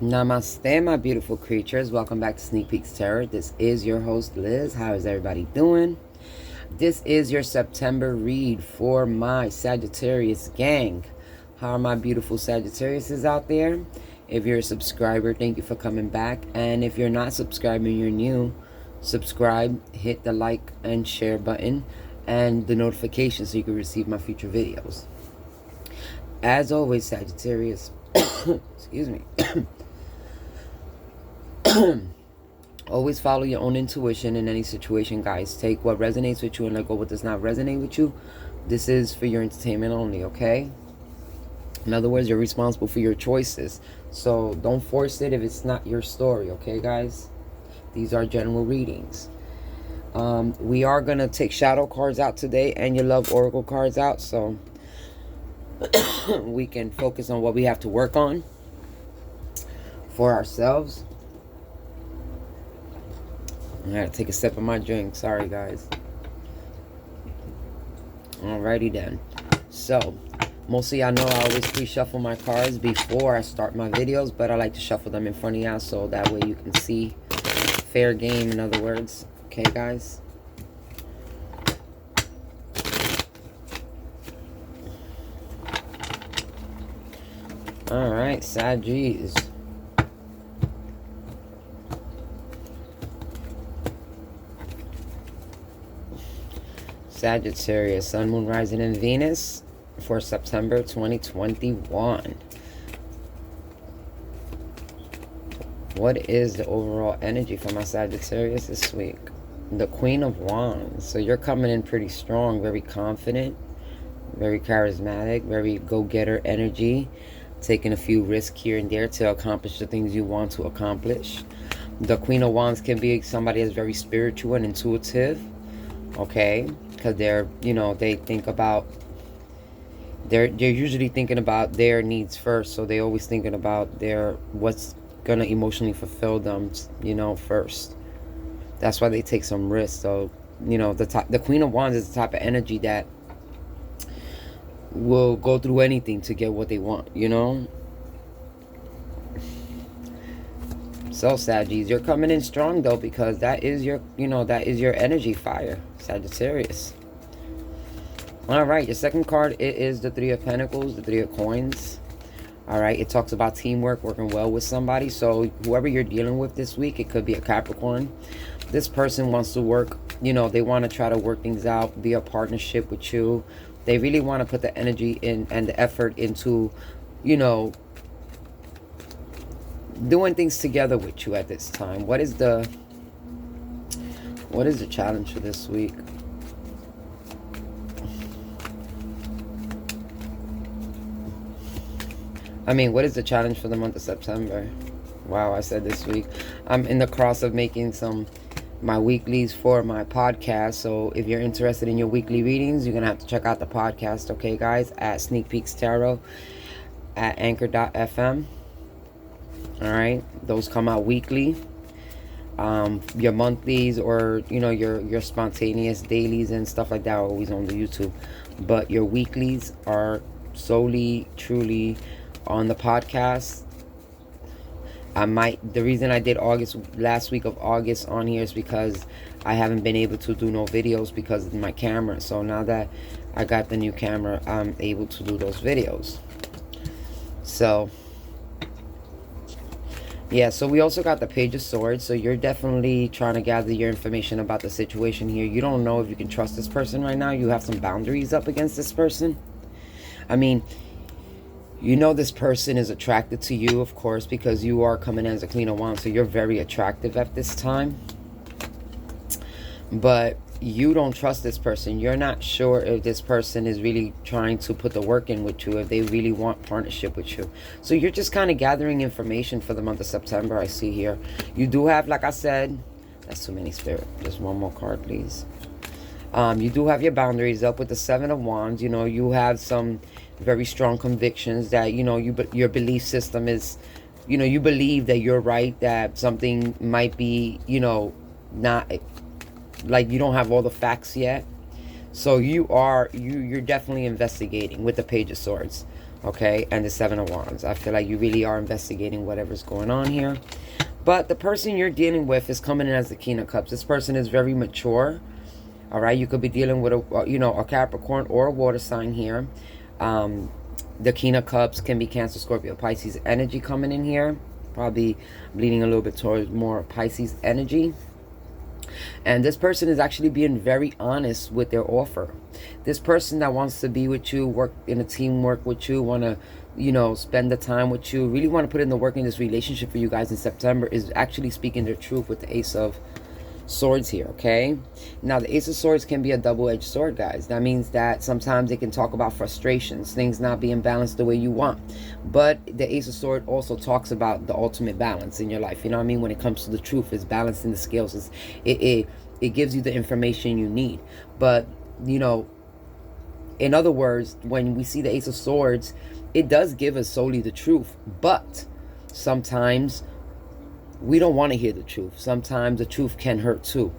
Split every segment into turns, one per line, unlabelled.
Namaste, my beautiful creatures. Welcome back to Sneak Peeks Tarot. This is your host, Liz. How is everybody doing? This is your September read for my Sagittarius gang. How are my beautiful Sagittariuses out there? If you're a subscriber, thank you for coming back. And if you're not subscribing, you're new, subscribe, hit the like and share button and the notification so you can receive my future videos. As always, Sagittarius, excuse me. Always follow your own intuition in any situation, guys. Take what resonates with you and let go what does not resonate with you. This is for your entertainment only, okay? In other words, you're responsible for your choices. So don't force it if it's not your story, okay, guys? These are general readings. We are going to take shadow cards out today and your love oracle cards out, so we can focus on what we have to work on for ourselves. I gotta take a sip of my drink. Sorry, guys. Alrighty then. So, mostly I know I always pre-shuffle my cards before I start my videos, but I like to shuffle them in front of y'all so that way you can see. Fair game, in other words. Okay, guys? Alright, Saggies. Sagittarius, Sun, Moon, Rising, and Venus for September 2021. What is the overall energy for my Sagittarius this week? The Queen of Wands. So you're coming in pretty strong, very confident, very charismatic, very go-getter energy, taking a few risks here and there to accomplish the things you want to accomplish. The Queen of Wands can be somebody that's very spiritual and intuitive, okay? Because they're, they think about, they're usually thinking about their needs first, so they're always thinking about what's gonna emotionally fulfill them, first. That's why they take some risks. So, the Queen of Wands is the type of energy that will go through anything to get what they want, So, Saggies, you're coming in strong, though, because that is your, that is your energy fire, Sagittarius. All right, your second card, it is the Three of Pentacles, the Three of Coins. All right, it talks about teamwork, working well with somebody. So, whoever you're dealing with this week, it could be a Capricorn. This person wants to work, they want to try to work things out, be a partnership with you. They really want to put the energy in and the effort into, doing things together with you at this time. What is the challenge for this week? What is the challenge for the month of September? Wow, I said this week. I'm in the cross of making my weeklies for my podcast. So if you're interested in your weekly readings, you're going to have to check out the podcast, okay, guys, at Sneak Peeks Tarot at anchor.fm. All right, those come out weekly. Your monthlies or your spontaneous dailies and stuff like that are always on the YouTube, but your weeklies are solely, truly on the podcast. The reason I did last week of August on here is because I haven't been able to do no videos because of my camera. So now that I got the new camera, I'm able to do those videos. So yeah, so we also got the Page of Swords. So you're definitely trying to gather your information about the situation here. You don't know if you can trust this person right now. You have some boundaries up against this person. This person is attracted to you, of course, because you are coming as a Queen of Wands. So you're very attractive at this time. But you don't trust this person. You're not sure if this person is really trying to put the work in with you, if they really want partnership with you. So you're just kind of gathering information for the month of September, I see here. You do have, like I said, that's too many, Spirit. Just one more card, please. You do have your boundaries up with the Seven of Wands. You have some very strong convictions that, your belief system is, you believe that you're right, that something might be, not, like you don't have all the facts yet. So you're definitely investigating with the Page of Swords. Okay, and the Seven of Wands. I feel like you really are investigating whatever's going on here. But the person you're dealing with is coming in as the King of Cups. This person is very mature. All right, you could be dealing with a Capricorn or a water sign here. The King of Cups can be Cancer, Scorpio, Pisces energy coming in here. Probably leaning a little bit towards more Pisces energy. And this person is actually being very honest with their offer. This person that wants to be with you, work in a teamwork with you, want to, spend the time with you, really want to put in the work in this relationship for you guys in September, is actually speaking their truth with the Ace of Swords here, okay? Now, the Ace of Swords can be a double-edged sword, guys. That means that sometimes it can talk about frustrations, things not being balanced the way you want. But the Ace of Swords also talks about the ultimate balance in your life. You know what I mean? When it comes to the truth, it's balancing the scales. It gives you the information you need. But, in other words, when we see the Ace of Swords, it does give us solely the truth. But sometimes we don't want to hear the truth. Sometimes the truth can hurt too,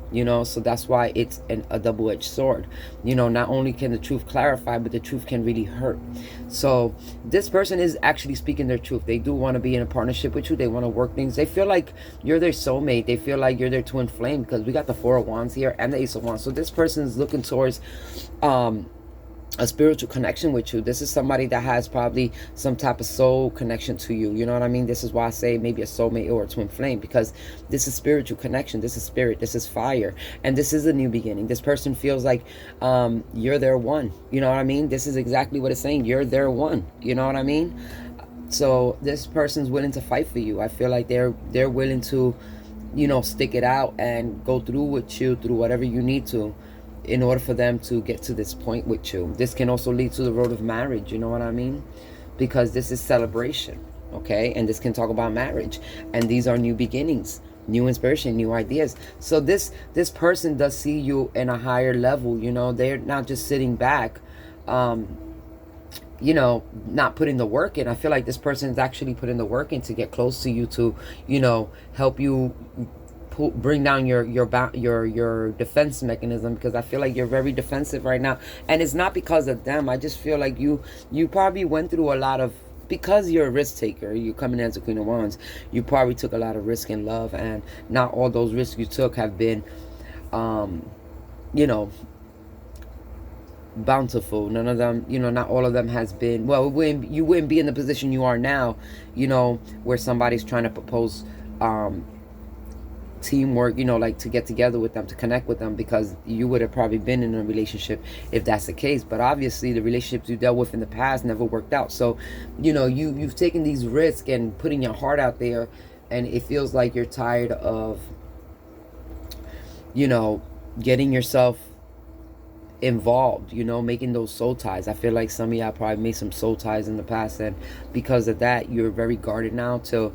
so that's why it's a double-edged sword. Not only can the truth clarify, but the truth can really hurt. So this person is actually speaking their truth. They do want to be in a partnership with you. They want to work things. They feel like you're their soulmate. They feel like you're their twin flame, because we got the Four of Wands here and the Ace of Wands. So this person is looking towards a spiritual connection with you. This is somebody that has probably some type of soul connection to you. You know what I mean? This is why I say maybe a soulmate or a twin flame, because this is spiritual connection. This is spirit. This is fire. And this is a new beginning. This person feels like you're their one. You know what I mean? This is exactly what it's saying. You're their one. You know what I mean? So this person's willing to fight for you. I feel like they're willing to, stick it out and go through with you, through whatever you need to, in order for them to get to this point with you. This can also lead to the road of marriage, you know what I mean? Because this is celebration, okay? And this can talk about marriage. And these are new beginnings, new inspiration, new ideas. So this person does see you in a higher level, They're not just sitting back, not putting the work in. I feel like this person is actually putting the work in to get close to you, to, help you bring down your defense mechanism, because I feel like you're very defensive right now. And it's not because of them. I just feel like you probably went through a lot of, because you're a risk taker, you coming in as a Queen of Wands, you probably took a lot of risk in love, and not all those risks you took have been bountiful. None of them, not all of them has been, well, you wouldn't be in the position you are now, where somebody's trying to propose teamwork, like to get together with them, to connect with them, because you would have probably been in a relationship if that's the case. But obviously the relationships you dealt with in the past never worked out. So you've taken these risks and putting your heart out there, and it feels like you're tired of getting yourself involved, making those soul ties. I feel like some of y'all probably made some soul ties in the past, and because of that you're very guarded now to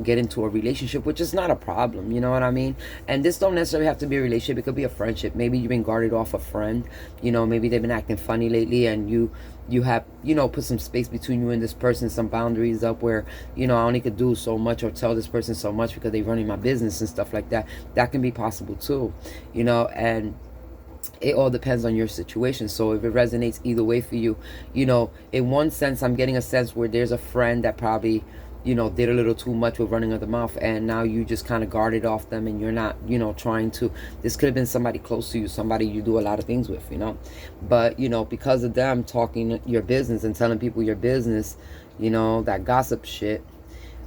get into a relationship, which is not a problem, you know what I mean? And this don't necessarily have to be a relationship. It could be a friendship. Maybe you've been guarded off a friend, maybe they've been acting funny lately, and you have put some space between you and this person, some boundaries up where I only could do so much or tell this person so much because they're running my business and stuff like that. That can be possible too, and it all depends on your situation. So if it resonates either way for you, in one sense, I'm getting a sense where there's a friend that probably, did a little too much with running of the mouth, and now you just kind of guarded off them, and you're not, trying to, this could have been somebody close to you, somebody you do a lot of things with, but, because of them talking your business and telling people your business, that gossip shit,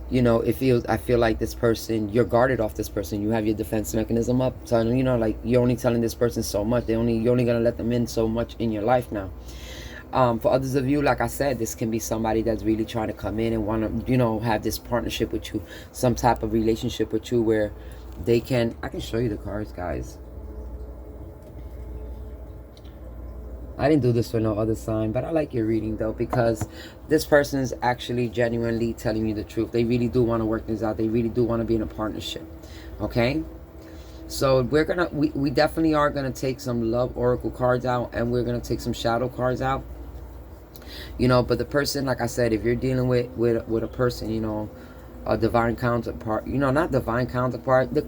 I feel like this person, you're guarded off this person. You have your defense mechanism up, telling, like you're only telling this person so much. You're only gonna let them in so much in your life now. For others of you, like I said, this can be somebody that's really trying to come in and want to, have this partnership with you, some type of relationship with you where they can, I can show you the cards, guys. I didn't do this for no other sign, but I like your reading though, because this person is actually genuinely telling you the truth. They really do want to work things out. They really do want to be in a partnership. Okay? So we definitely are gonna take some love oracle cards out, and we're gonna take some shadow cards out. But the person, like I said, if you're dealing with a person, a divine counterpart, not divine counterpart, the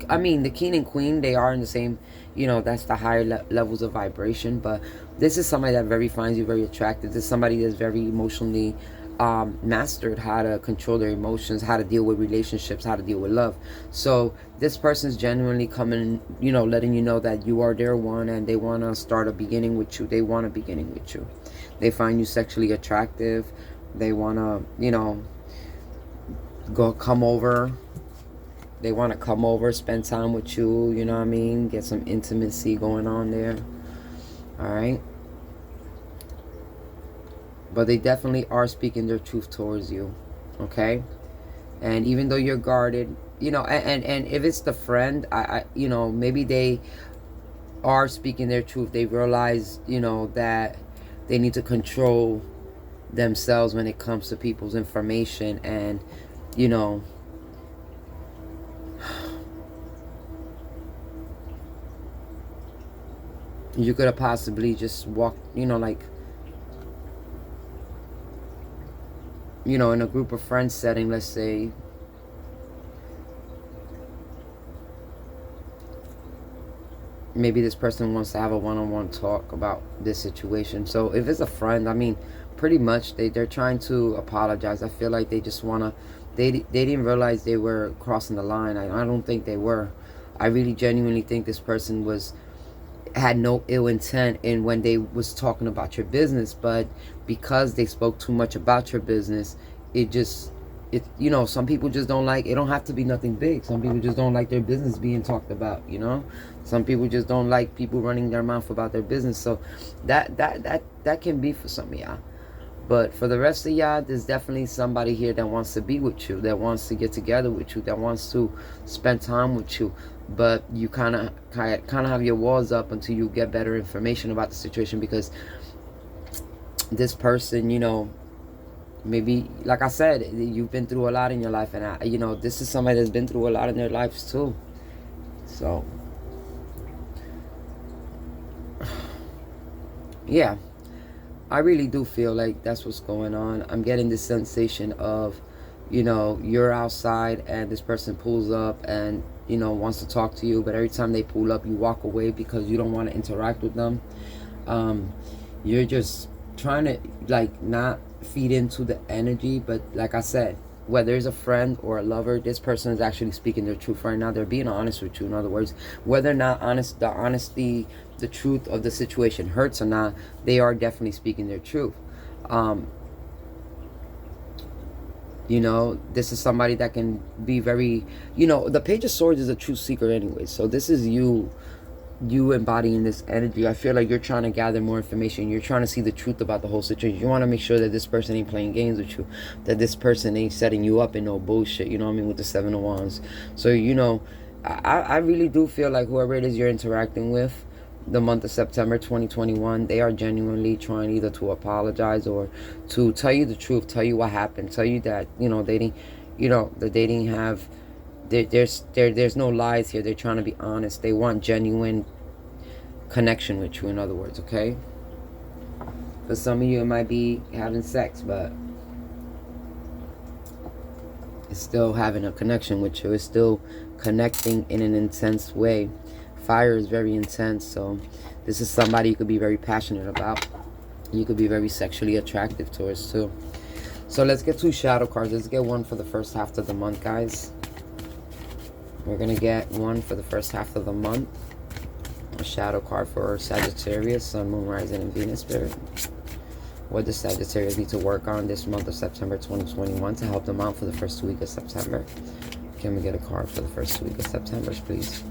king and queen, they are in the same, that's the higher levels of vibration. But this is somebody that finds you very attractive. This is somebody that's very emotionally mastered how to control their emotions, how to deal with relationships, how to deal with love. So this person's genuinely coming, you know, letting you know that you are their one, and they want to start a beginning with you. They want a beginning with you. They find you sexually attractive. They want to, you know, come over. They want to come over, spend time with you, you know what I mean? Get some intimacy going on there. All right? But they definitely are speaking their truth towards you, okay? And even though you're guarded, you know, and if it's the friend, you know, maybe they are speaking their truth. They realize, you know, that they need to control themselves when it comes to people's information. And, you know, you could have possibly just walked, you know, like, you know, in a group of friends setting, let's say, maybe this person wants to have a one-on-one talk about this situation. So if it's a friend, I mean, pretty much they're trying to apologize. I feel like they just want to, they didn't realize they were crossing the line. I don't think they were. I really genuinely think this person had no ill intent in when they was talking about your business, but because they spoke too much about your business, it you know, some people just don't like, it don't have to be nothing big. Some people just don't like their business being talked about, you know. Some people just don't like people running their mouth about their business. So that can be for some of y'all. But for the rest of y'all, there's definitely somebody here that wants to be with you, that wants to get together with you, that wants to spend time with you. But you kind of have your walls up until you get better information about the situation, because this person, you know, maybe, like I said, you've been through a lot in your life, and you know, this is somebody that's been through a lot in their lives too. So yeah, I really do feel like that's what's going on. I'm getting this sensation of, you know, you're outside and this person pulls up and, you know, wants to talk to you, but every time they pull up, you walk away because you don't want to interact with them. You're just trying to, like, not feed into the energy. But like I said, whether it's a friend or a lover, this person is actually speaking their truth right now. They're being honest with you. In other words, whether or not the truth of the situation hurts or not, they are definitely speaking their truth. You know, this is somebody that can be very, you know, the Page of Swords is a true secret anyway. So this is you embodying this energy. I feel like you're trying to gather more information. You're trying to see the truth about the whole situation. You want to make sure that this person ain't playing games with you, that this person ain't setting you up in no bullshit, you know what I mean, with the Seven of Wands. So, you know, I really do feel like whoever it is you're interacting with, the month of September 2021, they are genuinely trying either to apologize or to tell you the truth, tell you what happened, tell you that, you know, they didn't, you know, that they didn't have, there's no lies here. They're trying to be honest. They want genuine connection with you, in other words, okay? For some of you, it might be having sex, but it's still having a connection with you. It's still connecting in an intense way. Fire is very intense, so this is somebody you could be very passionate about. You could be very sexually attractive towards too. So let's get 2 shadow cards. Let's get one for the first half of the month, guys. We're gonna get one for the first half of the month. A shadow card for Sagittarius, Sun, Moon, Rising, and Venus Spirit. What does Sagittarius need to work on this month of September 2021 to help them out for the first week of September? Can we get a card for the first week of September, please?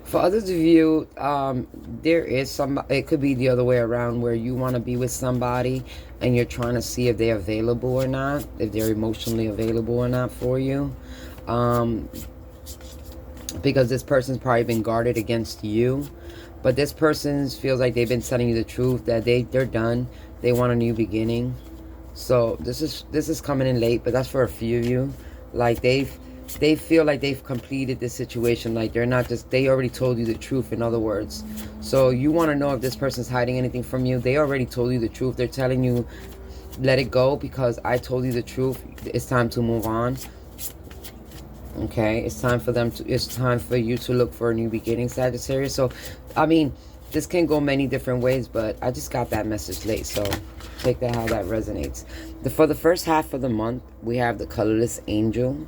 For others of you, there is some, it could be the other way around, where you want to be with somebody and you're trying to see if they're available or not, if they're emotionally available or not for you. Because this person's probably been guarded against you. But this person feels like they've been telling you the truth, that they're done. They want a new beginning. So this is coming in late, but that's for a few of you. Like they've They feel like they've completed this situation. Like they're not just, they already told you the truth, in other words. So you want to know if this person's hiding anything from you. They already told you the truth. They're telling you, let it go because I told you the truth. It's time to move on. Okay, it's time for them to, it's time for you to look for a new beginning, Sagittarius. So, I mean, this can go many different ways, but I just got that message late, so take that how that resonates. For the first half of the month, we have the colorless angel.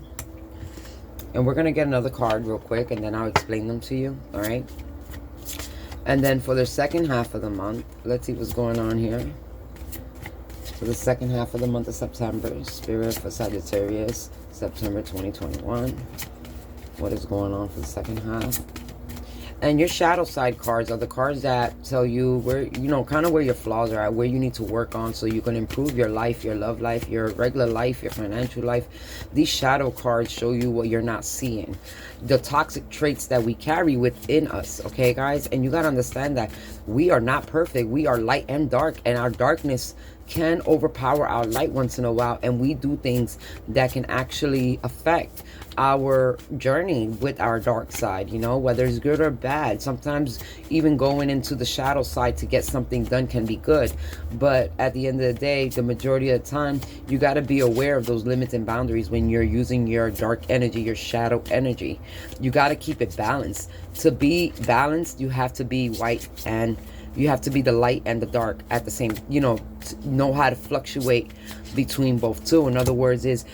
And we're going to get another card real quick, and then I'll explain them to you, all right? And then for the second half of the month, let's see what's going on here. For the second half of the month of September, Spirit for Sagittarius, September 2021. What is going on for the second half? And your shadow side cards are the cards that tell you where, you know, kind of where your flaws are at, where you need to work on so you can improve your life, your love life, your regular life, your financial life. These shadow cards show you what you're not seeing. The toxic traits that we carry within us, okay, guys? And you got to understand that we are not perfect. We are light and dark, and our darkness can overpower our light once in a while, and we do things that can actually affect our journey with our dark side, you know, whether it's good or bad. Sometimes even going into the shadow side to get something done can be good, but at the end of the day, the majority of the time, you got to be aware of those limits and boundaries when you're using your dark energy, your shadow energy. You got to keep it balanced. To be balanced, you have to be white, and you have to be the light and the dark at the same, you know how to fluctuate between both two. In other words, it's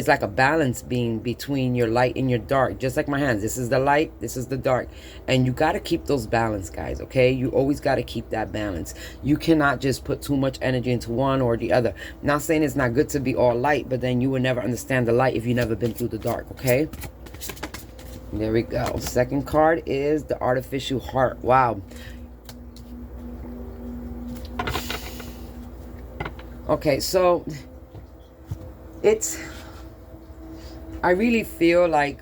like a balance being between your light and your dark, just like my hands. This is the light, this is the dark, and you got to keep those balance, guys, okay? You always got to keep that balance. You cannot just put too much energy into one or the other. Not saying it's not good to be all light, but then you will never understand the light if you've never been through the dark, okay? There we go. Second card is the artificial heart. Wow. Okay, so I really feel like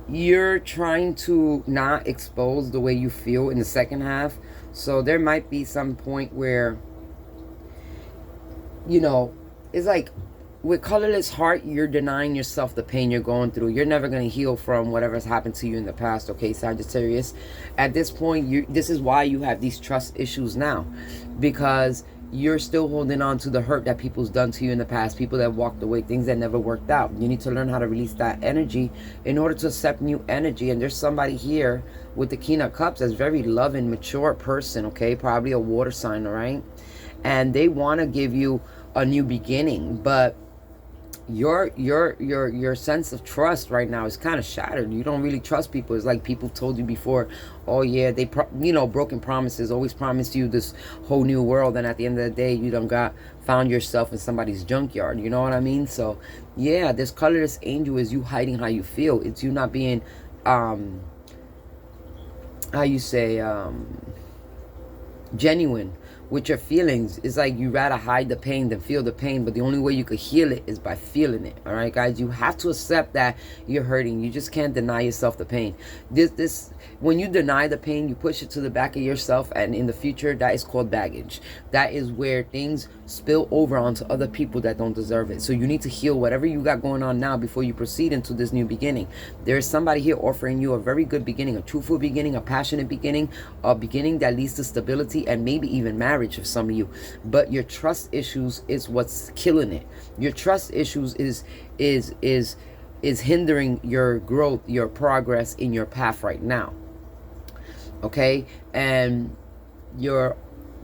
you're trying to not expose the way you feel in the second half. So there might be some point where, you know, it's like with colorless heart, you're denying yourself the pain you're going through. You're never going to heal from whatever's happened to you in the past, okay, Sagittarius? At this point, this is why you have these trust issues now, because you're still holding on to the hurt that people's done to you in the past, people that walked away, things that never worked out. You need to learn how to release that energy in order to accept new energy. And there's somebody here with the King of Cups that's very loving, mature person, okay? Probably a water sign, all right? And they want to give you a new beginning, but your sense of trust right now is kind of shattered. You don't really trust people. It's like people told you before, oh yeah, they broken promises, always promised you this whole new world, and at the end of the day, you found yourself in somebody's junkyard. You know what I mean? So yeah, this colorless angel is you hiding how you feel. It's you not being how you say genuine with your feelings. It's like you rather hide the pain than feel the pain, but the only way you could heal it is by feeling it. All right, guys, you have to accept that you're hurting. You just can't deny yourself the pain. When you deny the pain, you push it to the back of yourself, and in the future, that is called baggage. That is where things spill over onto other people that don't deserve it. So you need to heal whatever you got going on now before you proceed into this new beginning. There is somebody here offering you a very good beginning, a truthful beginning, a passionate beginning, a beginning that leads to stability and maybe even marriage of some of you. But your trust issues is what's killing it. Your trust issues is hindering your growth, your progress in your path right now. Okay, and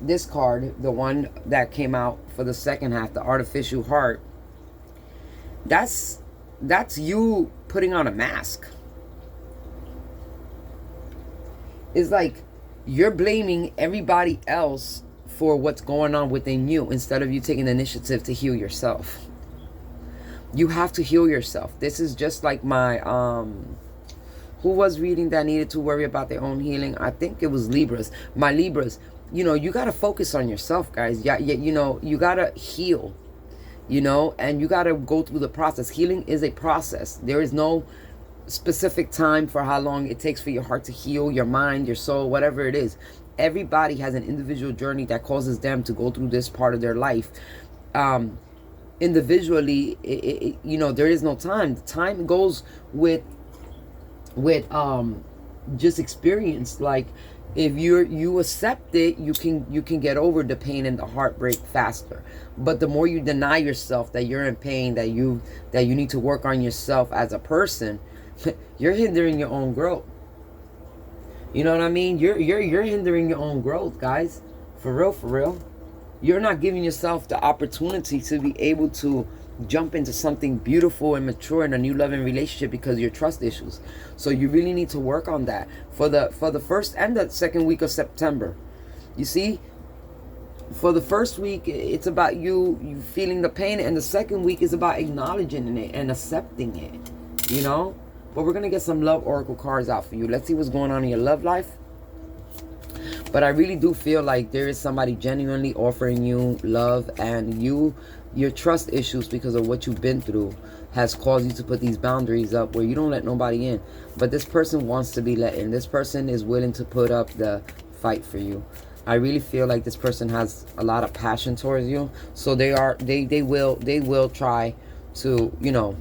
this card, the one that came out for the second half, the artificial heart, that's you putting on a mask. It's like you're blaming everybody else for what's going on within you instead of you taking the initiative to heal yourself. You have to heal yourself. This is just like my who was reading that needed to worry about their own healing? I think it was Libras. My Libras, you got to focus on yourself, guys. Yeah, you got to heal, and you got to go through the process. Healing is a process. There is no specific time for how long it takes for your heart to heal, your mind, your soul, whatever it is. Everybody has an individual journey that causes them to go through this part of their life. individually, you know, there is no time. The time goes with just experience. Like, if you accept it, you can get over the pain and the heartbreak faster. But the more you deny yourself that you're in pain, that you need to work on yourself as a person, you're hindering your own growth. You know what I mean? You're hindering your own growth, guys. For real, for real. You're not giving yourself the opportunity to be able to jump into something beautiful and mature in a new loving relationship because of your trust issues. So you really need to work on that for the first and the second week of September. You see, for the first week, it's about you feeling the pain, and the second week is about acknowledging it and accepting it. You know. But we're gonna get some love oracle cards out for you. Let's see what's going on in your love life. But I really do feel like there is somebody genuinely offering you love, and your trust issues because of what you've been through has caused you to put these boundaries up where you don't let nobody in. But this person wants to be let in. This person is willing to put up the fight for you. I really feel like this person has a lot of passion towards you. So they will try to, you know,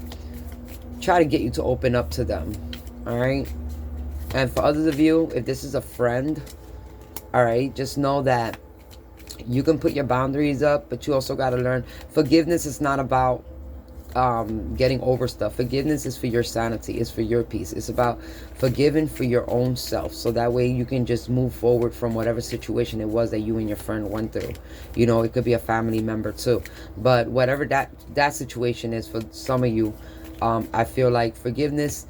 try to get you to open up to them. All right. And for others of you, if this is a friend, all right, just know that you can put your boundaries up, but you also got to learn forgiveness is not about getting over stuff. Forgiveness is for your sanity. It's for your peace. It's about forgiving for your own self, so that way you can just move forward from whatever situation it was that you and your friend went through. You know, it could be a family member too, but whatever that situation is for some of you, I feel like forgiveness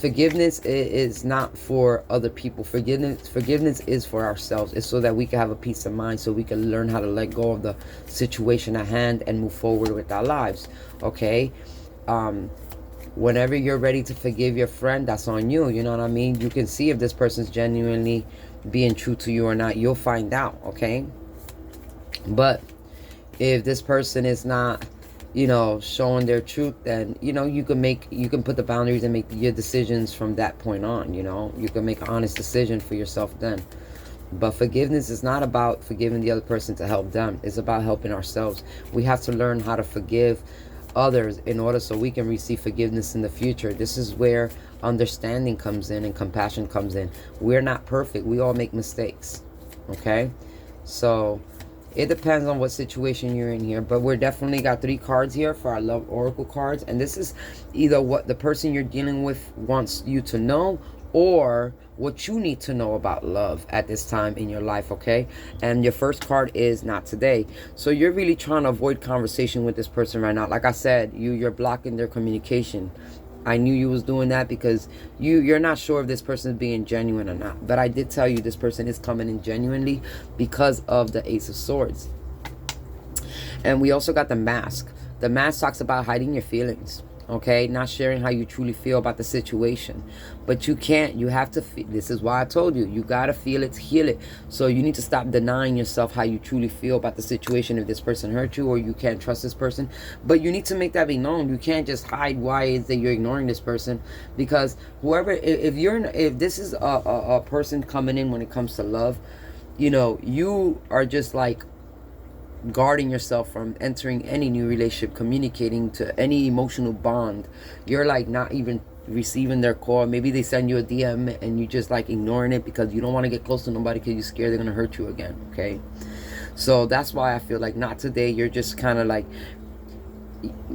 is not for other people. Forgiveness is for ourselves. It's so that we can have a peace of mind, so we can learn how to let go of the situation at hand and move forward with our lives. Okay. Whenever you're ready to forgive your friend, that's on you. You know what I mean? You can see if this person's genuinely being true to you or not. You'll find out. Okay. But if this person is not, you know, showing their truth, then, you know, you can put the boundaries and make your decisions from that point on. You know, you can make an honest decision for yourself then. But forgiveness is not about forgiving the other person to help them. It's about helping ourselves. We have to learn how to forgive others in order so we can receive forgiveness in the future. This is where understanding comes in and compassion comes in. We're not perfect. We all make mistakes. Okay. So it depends on what situation you're in here, but we're definitely got 3 cards here for our love oracle cards, and this is either what the person you're dealing with wants you to know, or what you need to know about love at this time in your life. Okay. And your first card is not today. So you're really trying to avoid conversation with this person right now. Like I said, you're blocking their communication. I knew you was doing that because you're not sure if this person is being genuine or not. But I did tell you this person is coming in genuinely because of the Ace of Swords. And we also got the Mask. The Mask talks about hiding your feelings. Okay, not sharing how you truly feel about the situation. But you can't. You have to feel. This is why I told you. You got to feel it to heal it. So you need to stop denying yourself how you truly feel about the situation if this person hurt you or you can't trust this person. But you need to make that be known. You can't just hide why it is that you're ignoring this person. Because whoever, if this is a person coming in when it comes to love, you know, you are just like guarding yourself from entering any new relationship, communicating to any emotional bond. You're like not even receiving their call. Maybe they send you a DM and you just like ignoring it because you don't want to get close to nobody because you're scared they're gonna hurt you again. Okay, so that's why I feel like not today. You're just kind of like,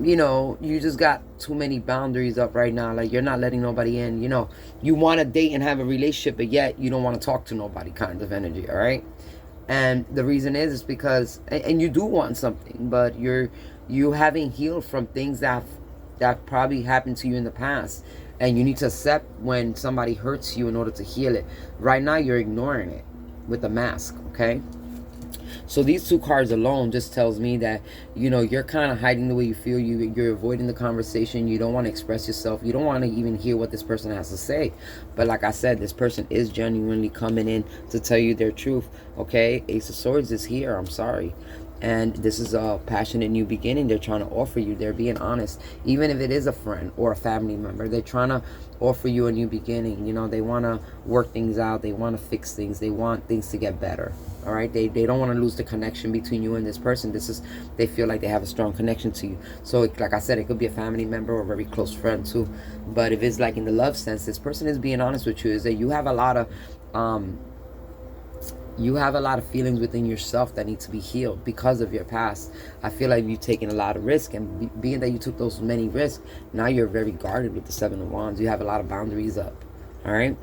you know, you just got too many boundaries up right now. Like you're not letting nobody in. You know, you want to date and have a relationship, but yet you don't want to talk to nobody kind of energy. All right. And the reason is because, and you do want something, but you haven't healed from things that probably happened to you in the past, and you need to accept when somebody hurts you in order to heal it. Right now, you're ignoring it with the Mask. Okay. So these 2 cards alone just tells me that, you know, you're kind of hiding the way you feel. You're avoiding the conversation. You don't want to express yourself. You don't want to even hear what this person has to say. But like I said, this person is genuinely coming in to tell you their truth. Okay, Ace of Swords is here. I'm sorry. And this is a passionate new beginning they're trying to offer you. They're being honest. Even if it is a friend or a family member, they're trying to offer you a new beginning. You know, they want to work things out. They want to fix things. They want things to get better. All right, they don't want to lose the connection between you and this person. They feel like they have a strong connection to you. So like I said, it could be a family member or a very close friend too. But if it's like in the love sense, this person is being honest with you, is that you have a lot of feelings within yourself that need to be healed because of your past. I feel like you've taken a lot of risk, and being that you took those many risks, now you're very guarded with the Seven of Wands. You have a lot of boundaries up. All right.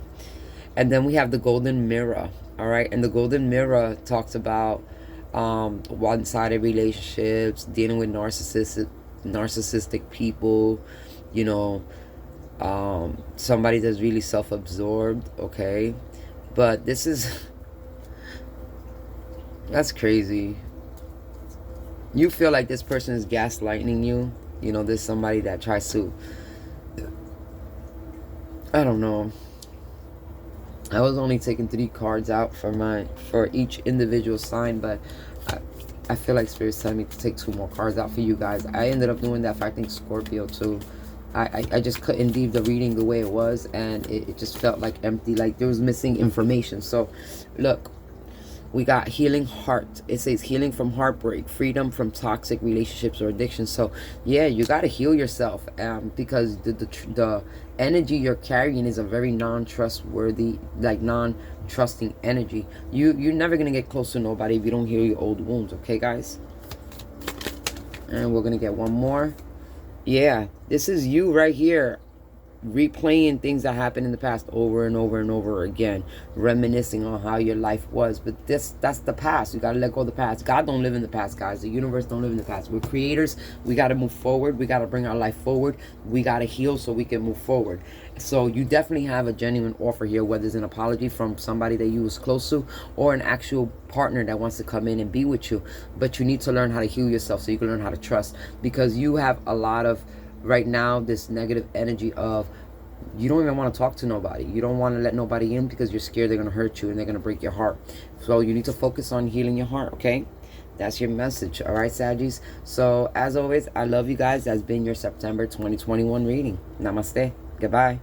And then we have the Golden Mirror. All right. And the Golden Mirror talks about one-sided relationships, dealing with narcissistic people, you know, somebody that's really self-absorbed. Okay. But this is that's crazy. You feel like this person is gaslighting you. You know, there's somebody that tries to, I don't know. I was only taking 3 cards out for each individual sign, but I feel like Spirit's telling me to take 2 more cards out for you guys. I ended up doing that for, I think, Scorpio too. I just couldn't leave the reading the way it was, and it just felt like empty, like there was missing information. So look, we got healing heart. It says healing from heartbreak, freedom from toxic relationships or addiction. So yeah, you got to heal yourself, because the energy you're carrying is a very non-trustworthy, like non-trusting energy. You're never gonna get close to nobody if you don't heal your old wounds. Okay, guys. And we're gonna get one more. Yeah, this is you right here, replaying things that happened in the past over and over and over again, reminiscing on how your life was. But that's the past. You got to let go of the past. God don't live in the past, guys. The universe don't live in the past. We're creators. We got to move forward. We got to bring our life forward. We got to heal so we can move forward. So you definitely have a genuine offer here, whether it's an apology from somebody that you was close to or an actual partner that wants to come in and be with you. But you need to learn how to heal yourself so you can learn how to trust, because you have a lot of, right now, this negative energy of you don't even want to talk to nobody. You don't want to let nobody in because you're scared they're going to hurt you and they're going to break your heart. So you need to focus on healing your heart, okay? That's your message, all right, Saggies? So as always, I love you guys. That's been your September 2021 reading. Namaste. Goodbye.